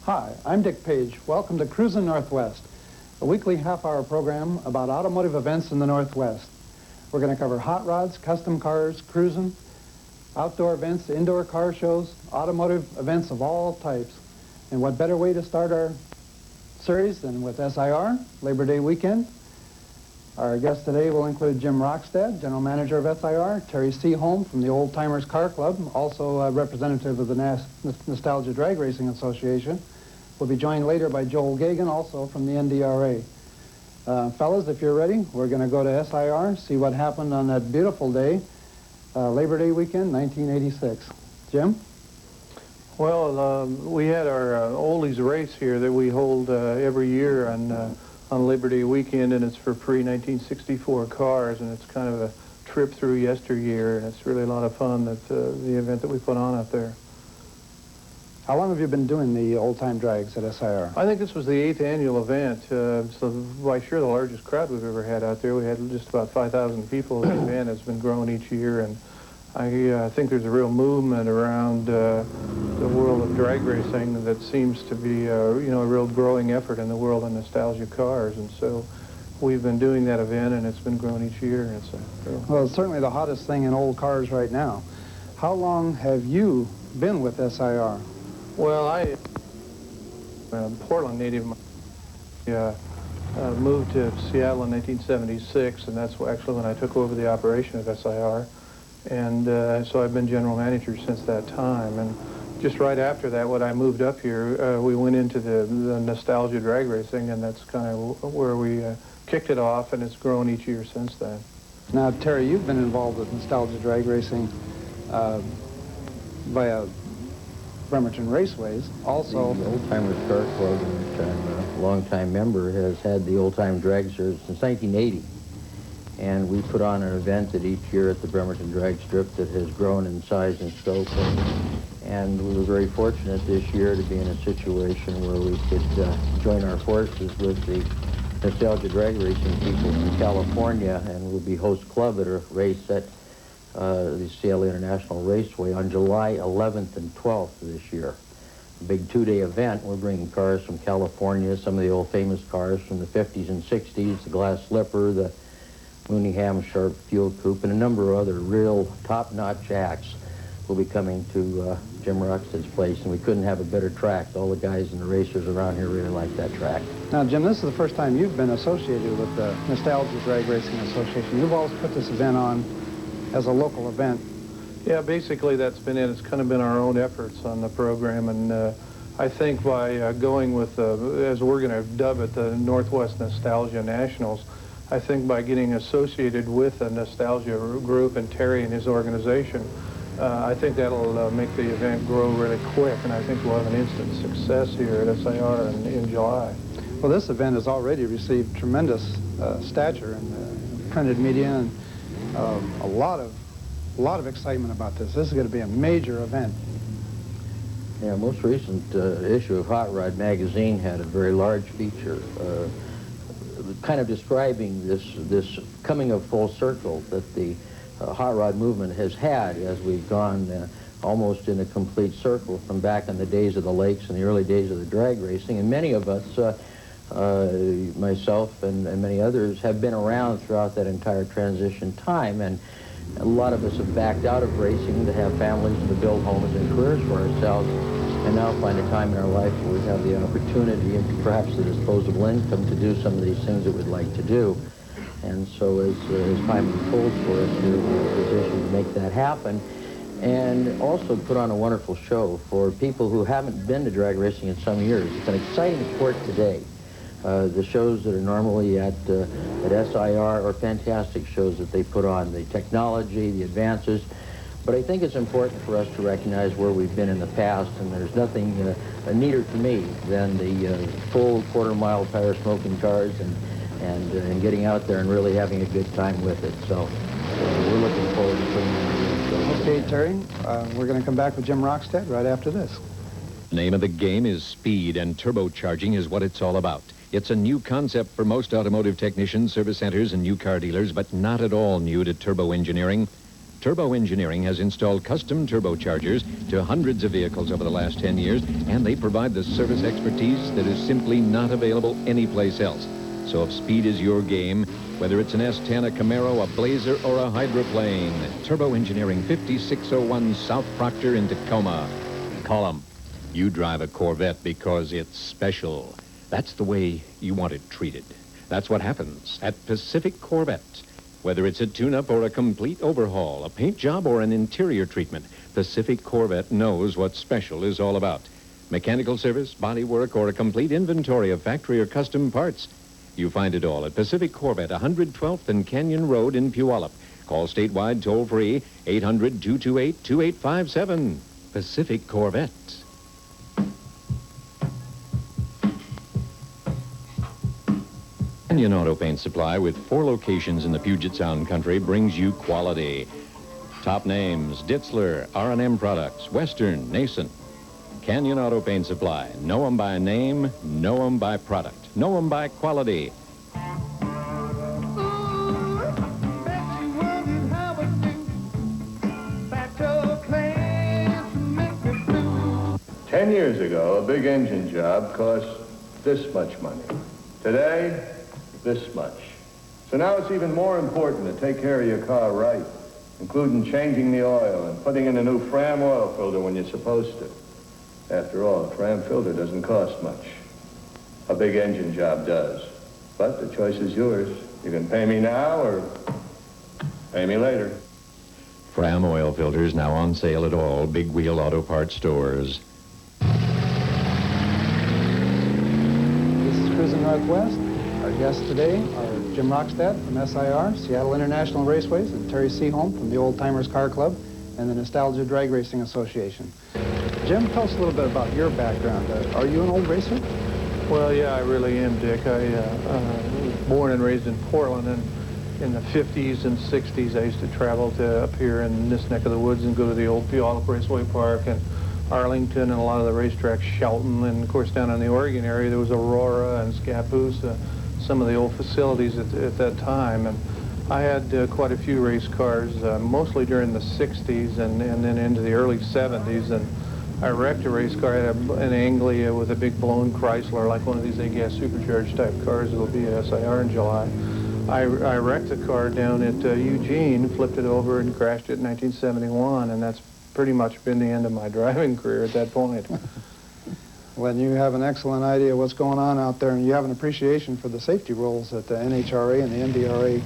Hi, I'm Dick Page. Welcome to Cruzin Northwest, a weekly half-hour program about automotive events in the Northwest. We're going to cover hot rods, custom cars, cruising, outdoor events, indoor car shows, automotive events of all types. And what better way to start our series than with SIR, Labor Day weekend. Our guests today will include Jim Rockstead, General Manager of SIR, Terry Seaholm from the Old Timers Car Club, also a representative of the Nostalgia Drag Racing Association. We'll be joined later by Joel Gagan, also from the NDRA. Fellas, if you're ready, we're going to go to SIR, see what happened on that beautiful day, Labor Day weekend, 1986. Jim? Well, we had our oldies race here that we hold every year on Labor Day weekend, and it's for pre-1964 cars, and it's kind of a trip through yesteryear, and it's really a lot of fun, the event that we put on out there. How long have you been doing the old-time drags at SIR? I think this was the 8th annual event, so by sure the largest crowd we've ever had out there. We had just about 5,000 people. The event has been growing each year, and I think there's a real movement around the world of drag racing that seems to be a real growing effort in the world of nostalgia cars, and so we've been doing that event, and it's been growing each year. And well, it's certainly the hottest thing in old cars right now. How long have you been with SIR? Well, I'm a Portland native. Moved to Seattle in 1976, and that's actually when I took over the operation of SIR. And so I've been general manager since that time. And just right after that, when I moved up here, we went into the nostalgia drag racing, and that's kind of where we kicked it off, and it's grown each year since then. Now, Terry, you've been involved with nostalgia drag racing via Bremerton Raceways. Also, the Old Timers Car Club, which I'm a longtime member, has had the Old Time Drag Series since 1980. And we put on an event at each year at the Bremerton Drag Strip that has grown in size and scope. And we were very fortunate this year to be in a situation where we could join our forces with the Nostalgia Drag Racing people from California, and we'll be host club at a race at the Seattle International Raceway on July 11th and 12th this year. A big two-day event. We're bringing cars from California, some of the old famous cars from the 50s and 60s, the Glass Slipper, the Mooneyham Sharp Fuel Coupe, and a number of other real top-notch acts will be coming to Jim Rockstead's place, and we couldn't have a better track. All the guys and the racers around here really like that track. Now, Jim, this is the first time you've been associated with the Nostalgia Drag Racing Association. You've always put this event on as a local event. Yeah, basically that's been it. It's kind of been our own efforts on the program, and I think by going with, as we're going to dub it, the Northwest Nostalgia Nationals, I think by getting associated with a nostalgia group and Terry and his organization, I think that'll make the event grow really quick, and I think we'll have an instant success here at SIR in July. Well, this event has already received tremendous stature in the printed media, and a lot of excitement about this. This is going to be a major event. Yeah, most recent issue of Hot Rod magazine had a very large feature kind of describing this coming of full circle that the hot rod movement has had as we've gone almost in a complete circle from back in the days of the lakes and the early days of the drag racing. And many of us, myself and many others, have been around throughout that entire transition time. And a lot of us have backed out of racing to have families and to build homes and careers for ourselves, and now find a time in our life where we have the opportunity and perhaps the disposable income to do some of these things that we'd like to do. And so as time unfolds for us, we're in a position to make that happen, and also put on a wonderful show for people who haven't been to drag racing in some years. It's an exciting sport today. The shows that are normally at SIR are fantastic shows that they put on, the technology, the advances. But I think it's important for us to recognize where we've been in the past, and there's nothing neater to me than the full quarter-mile tire-smoking cars and getting out there and really having a good time with it. So we're looking forward to putting on the show. Okay, Terry, we're going to come back with Jim Rockstead right after this. The name of the game is speed, and turbocharging is what it's all about. It's a new concept for most automotive technicians, service centers, and new car dealers, but not at all new to turbo engineering. Turbo Engineering has installed custom turbochargers to hundreds of vehicles over the last 10 years, and they provide the service expertise that is simply not available anyplace else. So if speed is your game, whether it's an S10, a Camaro, a Blazer, or a hydroplane, Turbo Engineering, 5601 South Proctor in Tacoma. Call them. You drive a Corvette because it's special. That's the way you want it treated. That's what happens at Pacific Corvette. Whether it's a tune-up or a complete overhaul, a paint job or an interior treatment, Pacific Corvette knows what special is all about. Mechanical service, body work, or a complete inventory of factory or custom parts. You find it all at Pacific Corvette, 112th and Canyon Road in Puyallup. Call statewide toll-free, 800-228-2857. Pacific Corvette. Canyon Auto Paint Supply, with 4 locations in the Puget Sound country, brings you quality. Top names: Ditzler, R&M Products, Western, Nason. Canyon Auto Paint Supply. Know 'em by name, know 'em by product, know 'em by quality. 10 years ago, a big engine job cost this much money. Today, this much. So now it's even more important to take care of your car right, including changing the oil and putting in a new Fram oil filter when you're supposed to. After all, a Fram filter doesn't cost much. A big engine job does. But the choice is yours. You can pay me now or pay me later. Fram oil filters now on sale at all Big Wheel Auto Parts stores. This is Cruzin Northwest. Our guests today are Jim Rockstad from SIR, Seattle International Raceways, and Terry Seaholm from the Old Timers Car Club and the Nostalgia Drag Racing Association. Jim, tell us a little bit about your background. Are you an old racer? Well, yeah, I really am, Dick. I was born and raised in Portland, and in the 50s and 60s, I used to travel to up here in this neck of the woods and go to the old Puyallup Raceway Park and Arlington and a lot of the racetracks, Shelton, and of course down in the Oregon area there was Aurora and Scappoose, some of the old facilities at that time. And I had quite a few race cars, mostly during the 60s and then into the early 70s. And I wrecked a race car. I had an Anglia with a big blown Chrysler, like one of these A-gas supercharged type cars that will be at SIR in July. I wrecked a car down at Eugene, flipped it over and crashed it in 1971, and that's pretty much been the end of my driving career at that point. Well, you have an excellent idea of what's going on out there, and you have an appreciation for the safety rules that the NHRA and the MDRA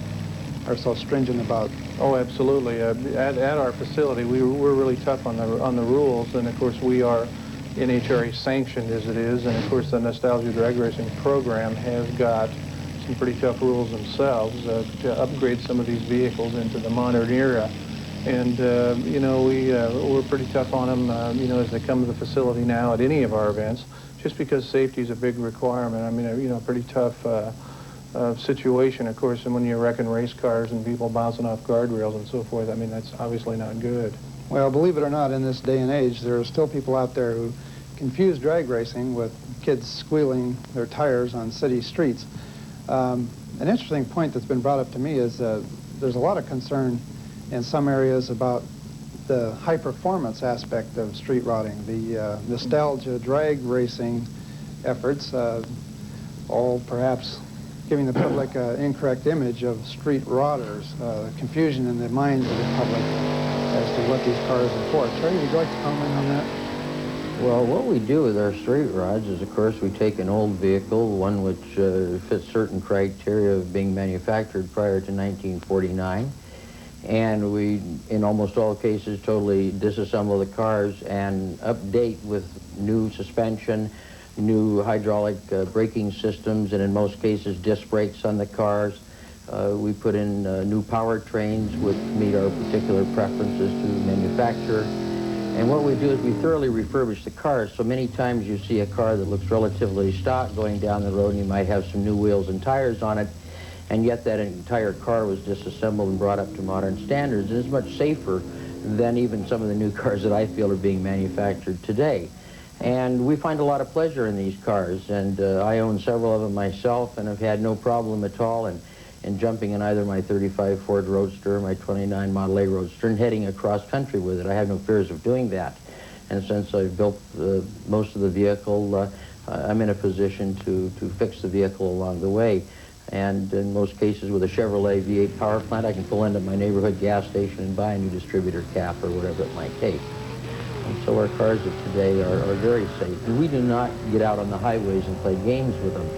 are so stringent about. Oh, absolutely. At our facility, we're really tough on the rules, and of course we are NHRA sanctioned as it is, and of course the Nostalgia Drag Racing program has got some pretty tough rules themselves to upgrade some of these vehicles into the modern era. And, you know, we're pretty tough on them, you know, as they come to the facility now at any of our events, just because safety is a big requirement. I mean, you know, pretty tough situation, of course, and when you're wrecking race cars and people bouncing off guardrails and so forth, I mean, that's obviously not good. Well, believe it or not, in this day and age, there are still people out there who confuse drag racing with kids squealing their tires on city streets. An interesting point that's been brought up to me is there's a lot of concern in some areas about the high performance aspect of street rotting, the nostalgia drag racing efforts, all perhaps giving the public an incorrect image of street rotters, confusion in the minds of the public as to what these cars are for. Terry, would you like to comment on that? Well, what we do with our street rods is, of course, we take an old vehicle, one which fits certain criteria of being manufactured prior to 1949, and we, in almost all cases, totally disassemble the cars and update with new suspension, new hydraulic braking systems, and in most cases, disc brakes on the cars. We put in new powertrains which meet our particular preferences to manufacture. And what we do is we thoroughly refurbish the cars. So many times you see a car that looks relatively stock going down the road, and you might have some new wheels and tires on it, and yet that entire car was disassembled and brought up to modern standards. And it's much safer than even some of the new cars that I feel are being manufactured today. And we find a lot of pleasure in these cars, and I own several of them myself and have had no problem at all. And and jumping in either my 35 Ford Roadster or my 29 Model A Roadster and heading across country with it. I have no fears of doing that. And since I've built most of the vehicle, I'm in a position to fix the vehicle along the way. And in most cases with a Chevrolet V8 power plant, I can pull into my neighborhood gas station and buy a new distributor cap or whatever it might take. And so our cars of today are very safe. And we do not get out on the highways and play games with them.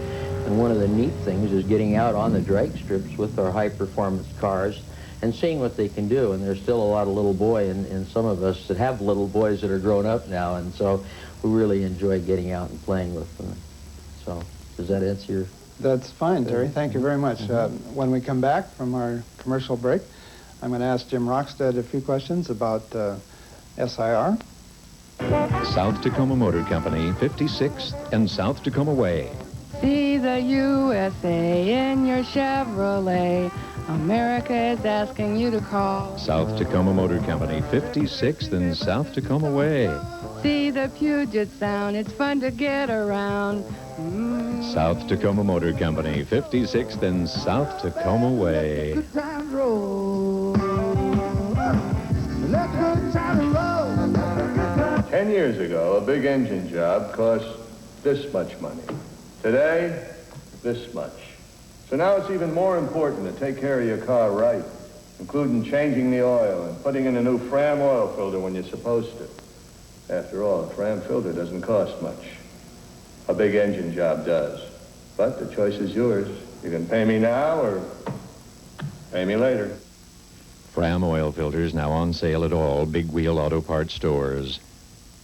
And one of the neat things is getting out on the drag strips with our high-performance cars and seeing what they can do. And there's still a lot of little boy in some of us that have little boys that are grown up now. And so we really enjoy getting out and playing with them. So does that answer your... That's fine, Terry. Thank you very much. When we come back from our commercial break, I'm going to ask Jim Rockstead a few questions about SIR. South Tacoma Motor Company, 56th and South Tacoma Way. See the USA in your Chevrolet. America is asking you to call. South Tacoma Motor Company, 56th and South Tacoma Way. See the Puget Sound. It's fun to get around. South Tacoma Motor Company, 56th and South Tacoma Way. Good times roll. Let good times roll. 10 years ago, a big engine job cost this much money. Today, this much. So now it's even more important to take care of your car right, including changing the oil and putting in a new Fram oil filter when you're supposed to. After all, a Fram filter doesn't cost much. A big engine job does. But the choice is yours. You can pay me now or pay me later. Fram oil filters now on sale at all Big Wheel Auto Parts stores.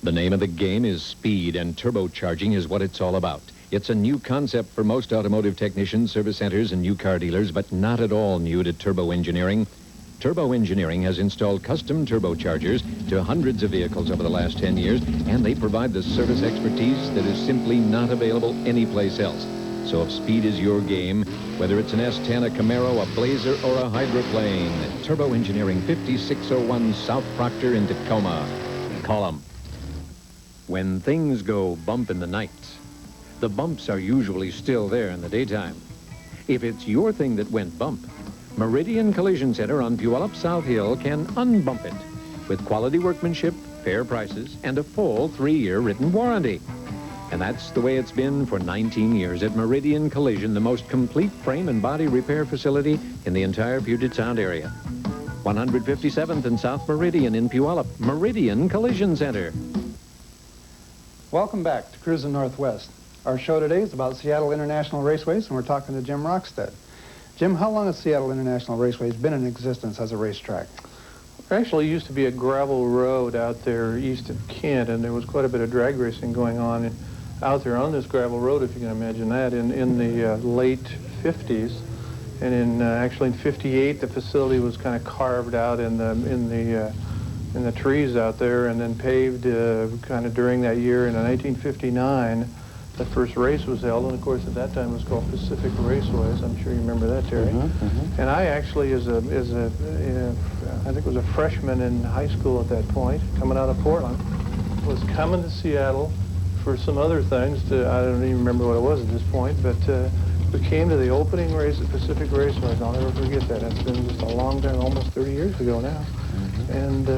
The name of the game is speed, and turbocharging is what it's all about. It's a new concept for most automotive technicians, service centers, and new car dealers, but not at all new to Turbo Engineering. Turbo Engineering has installed custom turbochargers to hundreds of vehicles over the last 10 years, and they provide the service expertise that is simply not available anyplace else. So if speed is your game, whether it's an S10, a Camaro, a Blazer, or a hydroplane, Turbo Engineering, 5601 South Proctor in Tacoma. Call them. When things go bump in the night, the bumps are usually still there in the daytime. If it's your thing that went bump, Meridian Collision Center on Puyallup South Hill can unbump it with quality workmanship, fair prices, and a full 3-year written warranty. And that's the way it's been for 19 years at Meridian Collision, the most complete frame and body repair facility in the entire Puget Sound area. 157th and South Meridian in Puyallup, Meridian Collision Center. Welcome back to Cruzin Northwest. Our show today is about Seattle International Raceways, and we're talking to Jim Rockstead. Jim, how long has Seattle International Raceways been in existence as a racetrack? There actually used to be a gravel road out there east of Kent, and there was quite a bit of drag racing going on out there on this gravel road, if you can imagine that, in the late 50s. And actually in 58, the facility was kind of carved out in the trees out there, and then paved kind of during that year. In 1959, the first race was held, and of course at that time it was called Pacific Raceways. I'm sure you remember that, Terry. And I actually, I think was a freshman in high school at that point, coming out of Portland, was coming to Seattle for some other things. I don't even remember what it was at this point, but we came to the opening race at Pacific Raceways. I'll never forget that. It's been just a long time, almost 30 years ago now. And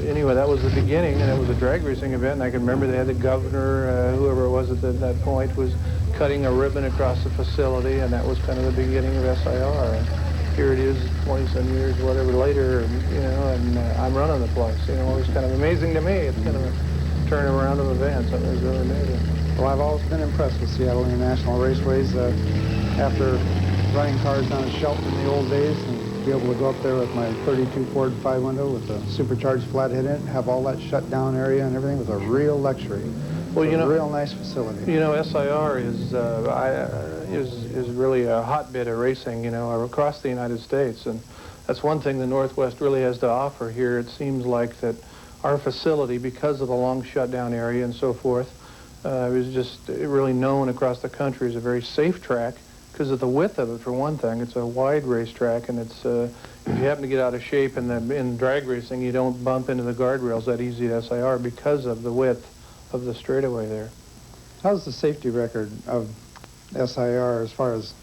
anyway, that was the beginning, and it was a drag racing event. And I can remember they had the governor, whoever it was at that point, was cutting a ribbon across the facility, and that was kind of the beginning of SIR. And here it is, 20-some years, whatever, later, and I'm running the place. It was kind of amazing to me. It's kind of a turnaround of events. It was really amazing. Well, I've always been impressed with Seattle International Raceways. After running cars down at Shelton in the old days, and to be able to go up there with my 32 Ford 5-window with a supercharged flathead in it, have all that shut down area and everything was a real luxury. Well, a real nice facility. SIR is really a hotbed of racing, across the United States, and that's one thing the Northwest really has to offer here. It seems like that our facility, because of the long shutdown area and so forth, is just really known across the country as a very safe track because of the width of it, for one thing. It's a wide racetrack, and it's if you happen to get out of shape in drag racing, you don't bump into the guardrails that easy at SIR because of the width of the straightaway there. How's the safety record of SIR as far as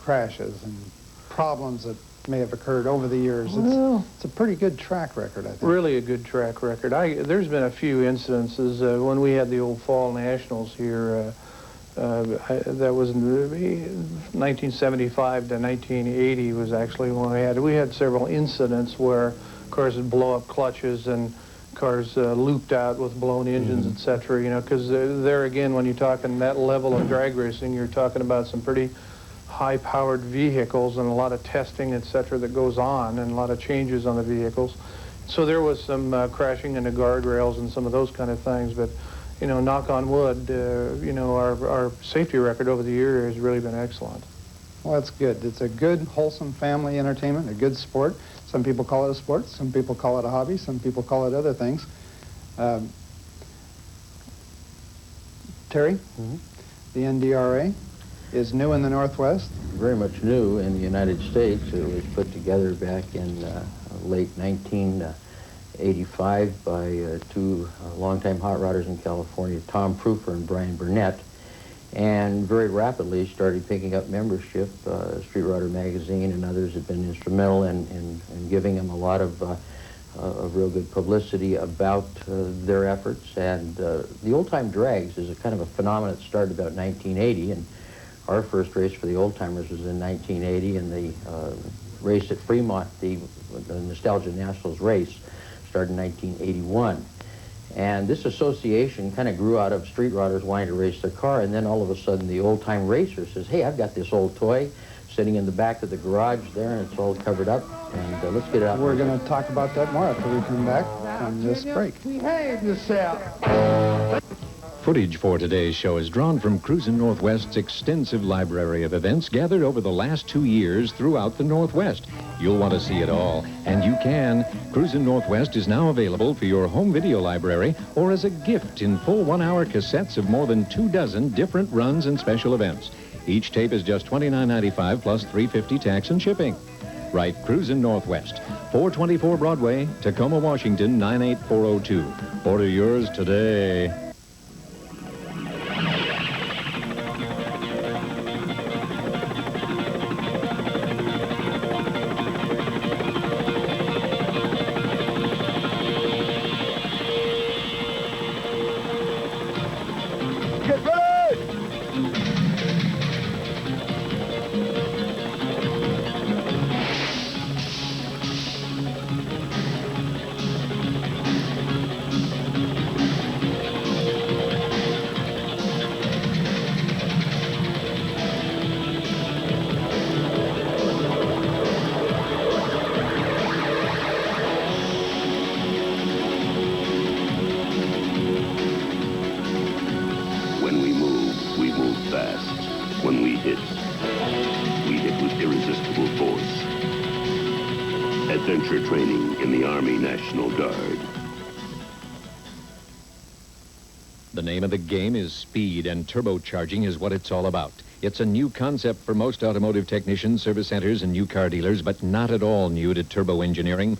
crashes and problems that may have occurred over the years. Well, It's a pretty good track record, I think. really a good track record. There's been a few incidences when we had the old Fall Nationals here. That was in 1975 to 1980 was actually when we had several incidents where cars would blow up clutches and cars looped out with blown engines, etc. You know, because there again, when you're talking that level of drag racing, you're talking about some pretty high-powered vehicles and a lot of testing, etc., that goes on, and a lot of changes on the vehicles. So there was some crashing into guardrails and some of those kind of things. But you know, knock on wood, you know, our safety record over the year has really been excellent. Well, that's good. It's a good, wholesome family entertainment, a good sport. Some people call it a sport, some people call it a hobby, some people call it other things. Terry, the NDRA is new in the Northwest. Very much new in the United States. It was put together back in late 1985 by two longtime hot rodders in California, Tom Proofer and Brian Burnett, and very rapidly started picking up membership. Street Rodder Magazine and others have been instrumental in giving them a lot of real good publicity about their efforts. And the old-time drags is a kind of a phenomenon that started about 1980, and our first race for the old-timers was in 1980, and the race at Fremont, the Nostalgia Nationals race, started in 1981. And this association kind of grew out of street rodders wanting to race their car, and then all of a sudden the old-time racer says, hey, I've got this old toy sitting in the back of the garage there, and it's all covered up, and let's get it out. We're going to talk about that more after we come back from this break. Behave yourself. Footage for today's show is drawn from Cruzin Northwest's extensive library of events gathered over the last 2 years throughout the Northwest. You'll want to see it all, and you can. Cruzin Northwest is now available for your home video library or as a gift in full 1-hour cassettes of more than 24 different runs and special events. Each tape is just $29.95 plus $3.50 tax and shipping. Write Cruzin Northwest, 424 Broadway, Tacoma, Washington, 98402. Order yours today. When we move fast. When we hit with irresistible force. Adventure training in the Army National Guard. The name of the game is speed, and turbocharging is what it's all about. It's a new concept for most automotive technicians, service centers, and new car dealers, but not at all new to Turbo Engineering.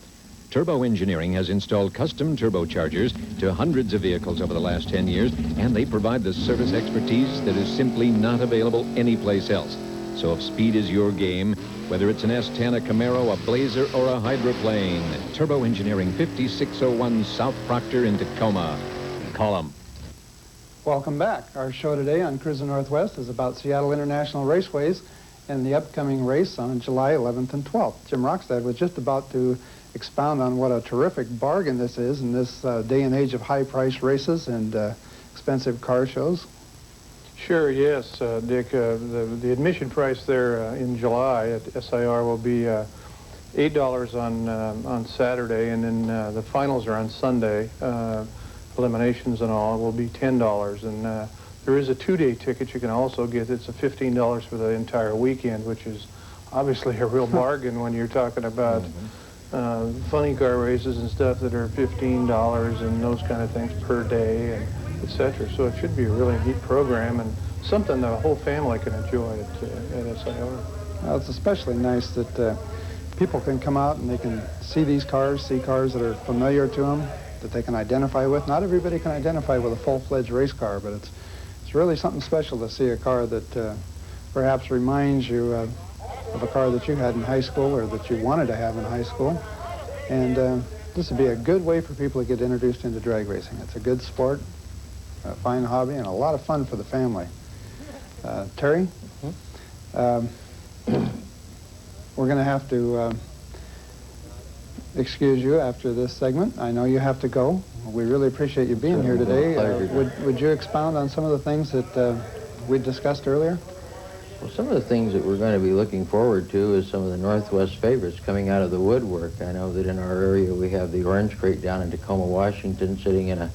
Turbo Engineering has installed custom turbochargers to hundreds of vehicles over the last 10 years, and they provide the service expertise that is simply not available anyplace else. So if speed is your game, whether it's an S10, a Camaro, a Blazer, or a hydroplane, Turbo Engineering, 5601 South Proctor in Tacoma. Call them. Welcome back. Our show today on Cruzin Northwest is about Seattle International Raceways and the upcoming race on July 11th and 12th. Jim Rockstad was just about to expound on what a terrific bargain this is in this day and age of high-priced races and expensive car shows. Sure, yes, Dick. The admission price there in July at SIR will be $8 on Saturday, and then the finals are on Sunday. Eliminations and all will be $10, and there is a 2-day ticket you can also get. It's a $15 for the entire weekend, which is obviously a real bargain when you're talking about funny car races and stuff that are $15 and those kind of things per day, and etc. So it should be a really neat program and something the whole family can enjoy at SIR. Well, it's especially nice that people can come out and they can see these cars, see cars that are familiar to them, that they can identify with. Not everybody can identify with a full-fledged race car, but it's really something special to see a car that perhaps reminds you of a car that you had in high school or that you wanted to have in high school. And this would be a good way for people to get introduced into drag racing. It's a good sport, a fine hobby, and a lot of fun for the family. Terry, we're going to have to excuse you after this segment. I know you have to go. We really appreciate you being here today. Would you expound on some of the things that we discussed earlier? Well, some of the things that we're going to be looking forward to is some of the Northwest favorites coming out of the woodwork. I know that in our area we have the Orange Crate down in Tacoma, Washington, sitting in a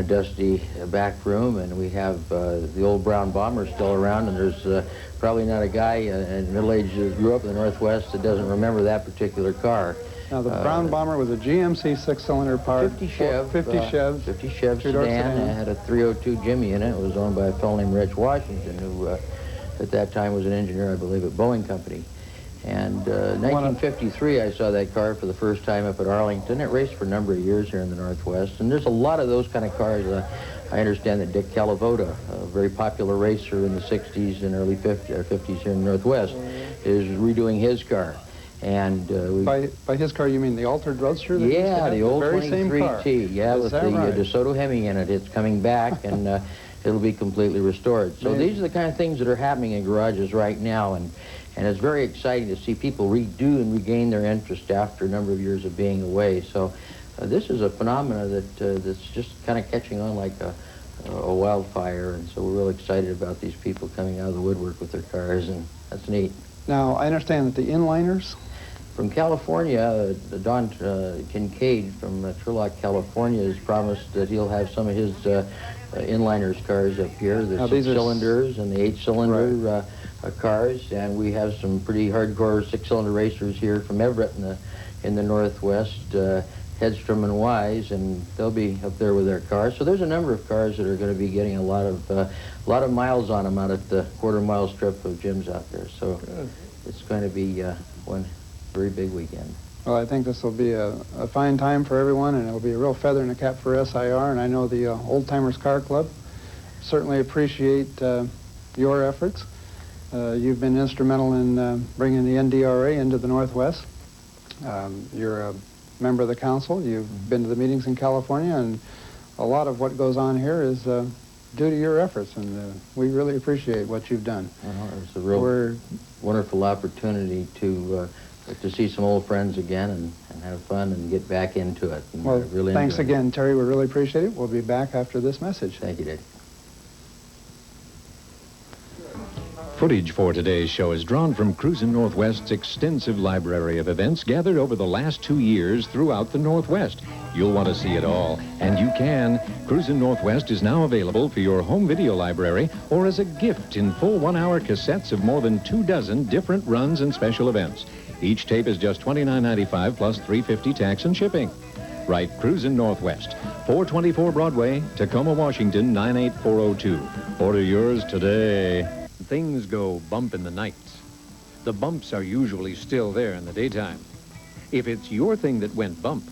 dusty back room, and we have the old brown bomber still around, and there's probably not a guy in middle age that grew up in the Northwest that doesn't remember that particular car. Now, the brown bomber was a GMC six-cylinder powered 50 Chev. 50 Chev. 50 Chev two-door sedan. It had a 302 Jimmy in it. It was owned by a fellow named Rich Washington, who at that time was an engineer, I believe, at Boeing Company. And 1953, I saw that car for the first time up at Arlington. It raced for a number of years here in the Northwest. And there's a lot of those kind of cars. I understand that Dick Calavoda, a very popular racer in the 60s and early 50s here in the Northwest, is redoing his car. And by his car, you mean the altered Roadster? That yeah, the old very same car. 23T. Yeah, with the right? DeSoto Hemi in it. It's coming back, and it'll be completely restored. So these are the kind of things that are happening in garages right now, and it's very exciting to see people redo and regain their interest after a number of years of being away. So this is a phenomenon that's just kind of catching on like a wildfire, and so we're real excited about these people coming out of the woodwork with their cars, and that's neat. Now, I understand that the inliners... From California, Don Kincaid from Turlock, California, has promised that he'll have some of his inliners cars up here. There's some cylinders and the 8-cylinder cars, and we have some pretty hardcore 6-cylinder racers here from Everett in the Northwest, Hedstrom and Wise, and they'll be up there with their cars. So there's a number of cars that are going to be getting a lot of miles on them out at the quarter-mile strip of gyms out there. So it's going to be one very big weekend. Well, I think this will be a fine time for everyone, and it'll be a real feather in the cap for SIR, and I know the Old Timers Car Club certainly appreciate your efforts. You've been instrumental in bringing the NDRA into the Northwest. You're a member of the council. You've been to the meetings in California, and a lot of what goes on here is due to your efforts, and we really appreciate what you've done. It's a real wonderful opportunity to see some old friends again and have fun and get back into it. And well, really thanks again, Terry. We really appreciate it. We'll be back after this message. Thank you, Dick. Footage for today's show is drawn from Cruzin Northwest's extensive library of events gathered over the last 2 years throughout the Northwest. You'll want to see it all, and you can. Cruzin Northwest is now available for your home video library or as a gift in full 1-hour cassettes of more than 24 different runs and special events. Each tape is just $29.95 plus $3.50 tax and shipping. Write Cruzin Northwest, 424 Broadway, Tacoma, Washington, 98402. Order yours today. Things go bump in the night. The bumps are usually still there in the daytime. If it's your thing that went bump,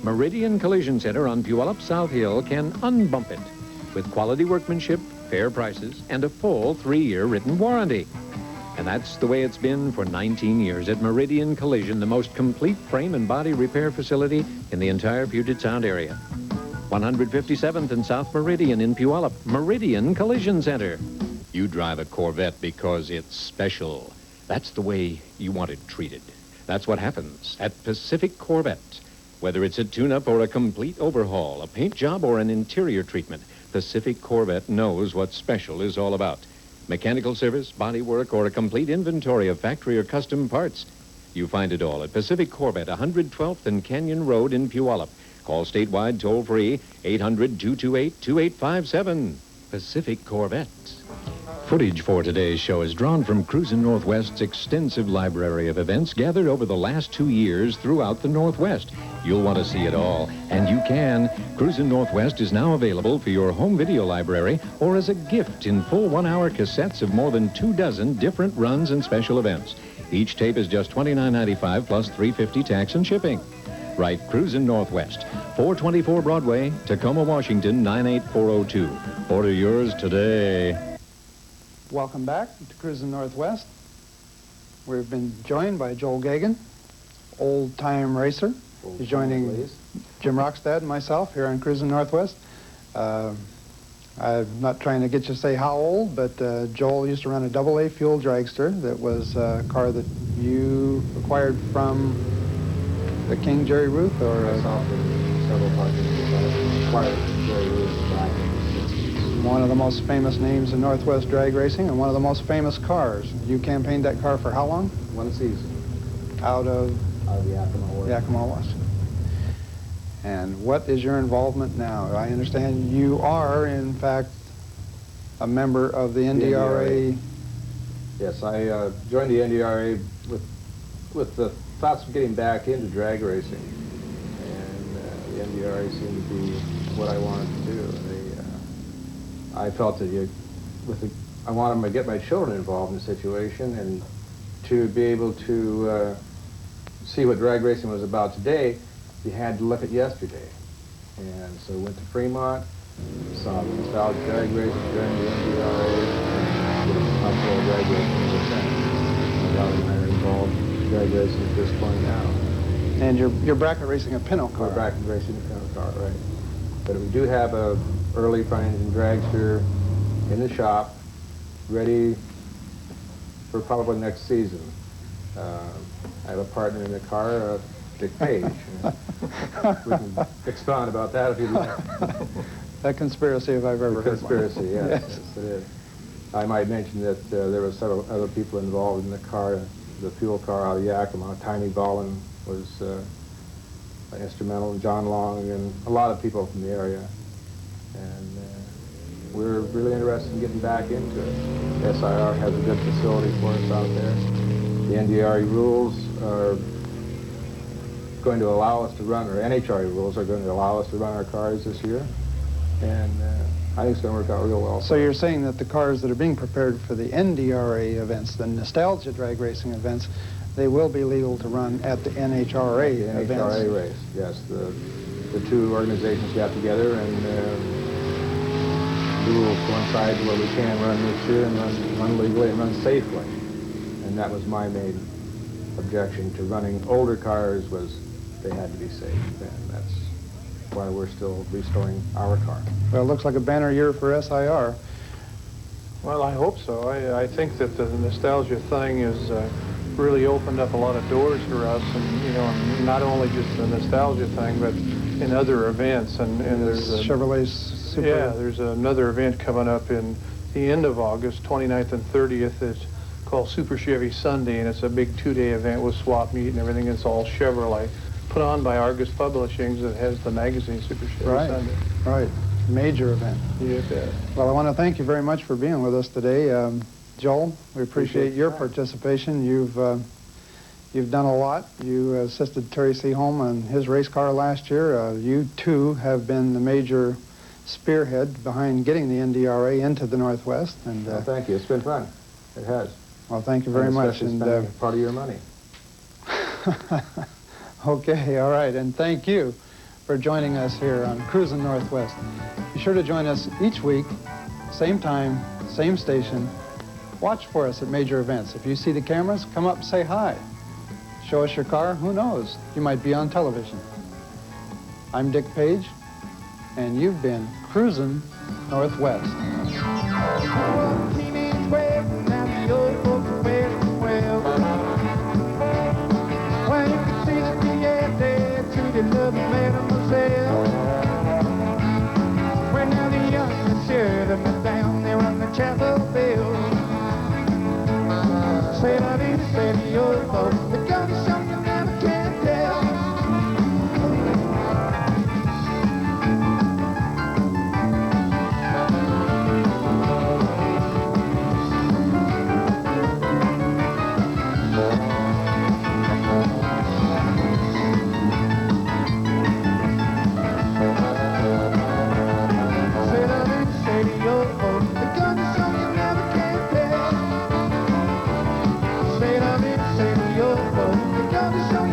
Meridian Collision Center on Puyallup South Hill can unbump it with quality workmanship, fair prices, and a full 3-year written warranty. And that's the way it's been for 19 years at Meridian Collision, the most complete frame and body repair facility in the entire Puget Sound area. 157th and South Meridian in Puyallup, Meridian Collision Center. You drive a Corvette because it's special. That's the way you want it treated. That's what happens at Pacific Corvette. Whether it's a tune-up or a complete overhaul, a paint job or an interior treatment, Pacific Corvette knows what special is all about. Mechanical service, body work, or a complete inventory of factory or custom parts. You find it all at Pacific Corvette, 112th and Canyon Road in Puyallup. Call statewide toll-free, 800-228-2857. Pacific Corvette. Footage for today's show is drawn from Cruzin Northwest's extensive library of events gathered over the last 2 years throughout the Northwest. You'll want to see it all, and you can. Cruzin Northwest is now available for your home video library or as a gift in full 1-hour cassettes of more than 24 different runs and special events. Each tape is just $29.95 plus $3.50 tax and shipping. Write Cruzin Northwest, 424 Broadway, Tacoma, Washington, 98402. Order yours today. Welcome back to Cruzin Northwest. We've been joined by Joel Gagan, old-time racer. He's joining Jim Rockstad and myself here on Cruzin Northwest. I'm not trying to get you to say how old, but Joel used to run a AA fuel dragster that was a car that you acquired from the King Jerry Ruth, or several projects acquired from Jerry Ruth back in one of the most famous names in Northwest drag racing and one of the most famous cars. You campaigned that car for how long? one season Out of the Yakima. Yakima, Washington. And what is your involvement now? I understand you are, in fact, a member of the NDRA. Yes, I joined the NDRA with the thoughts of getting back into drag racing, and the NDRA seemed to be what I wanted to do. I felt that I wanted to get my children involved in the situation and to be able to see what drag racing was about today. You had to look at yesterday. And so we went to Fremont, saw the nostalgia drag racing, joined the NDRA, and did a outdoor drag racing ever since. My daughter and I are involved in drag racing at this point now. And you're bracket racing a Pinto car. We're bracket racing a Pinto car, right. But we do have a early front engine dragster in the shop, ready for probably next season. I have a partner in the car, Dick Page. We can expound about that if you'd like. That conspiracy, if I've ever heard one. Conspiracy, yes, yes, it is. I might mention that there were several other people involved in the car, the fuel car out of Yakima. Tiny Ballin was instrumental, John Long, and a lot of people from the area. And we're really interested in getting back into it. SIR has a good facility for us out there. The NDRA rules are going to allow us to run, or NHRA rules are going to allow us to run our cars this year. And I think it's going to work out real well. So you're saying that the cars that are being prepared for the NDRA events, the nostalgia drag racing events, they will be legal to run at the NHRA events? The NHRA race, yes. The two organizations got together and the rules coincide where we can run this year and run legally and run safely. And that was my main objection to running older cars, was they had to be safe. And that's why we're still restoring our car. Well, it looks like a banner year for SIR. Well, I hope so. I think that the nostalgia thing has really opened up a lot of doors for us, and you know, not only just the nostalgia thing, but in other events. And there's Chevrolet's Super. Yeah, there's another event coming up in the end of August, 29th and 30th. It's called Super Chevy Sunday, and it's a big two-day event with swap meet and everything. It's all Chevrolet, put on by Argus Publishing, that has the magazine Super Chevy Sunday. Right. Major event. You bet. Well, I want to thank you very much for being with us today. Joel, we appreciate your participation. You've done a lot. You assisted Terry C. Holm on his race car last year. You, too, have been the major spearhead behind getting the NDRA into the Northwest. And well, thank you. It's been fun. It has. Well, thank you very much. And part of your money. Okay, all right. And thank you for joining us here on Cruzin Northwest. Be sure to join us each week, same time, same station. Watch for us at major events. If you see the cameras, come up and say hi. Show us your car. Who knows? You might be on television. I'm Dick Page, and you've been Cruzin Northwest. When now the young sheriff is down there on the chapel field. Say la vie, say the old folks, they're gonna show you never can tell. Say the old folks, they're gonna show you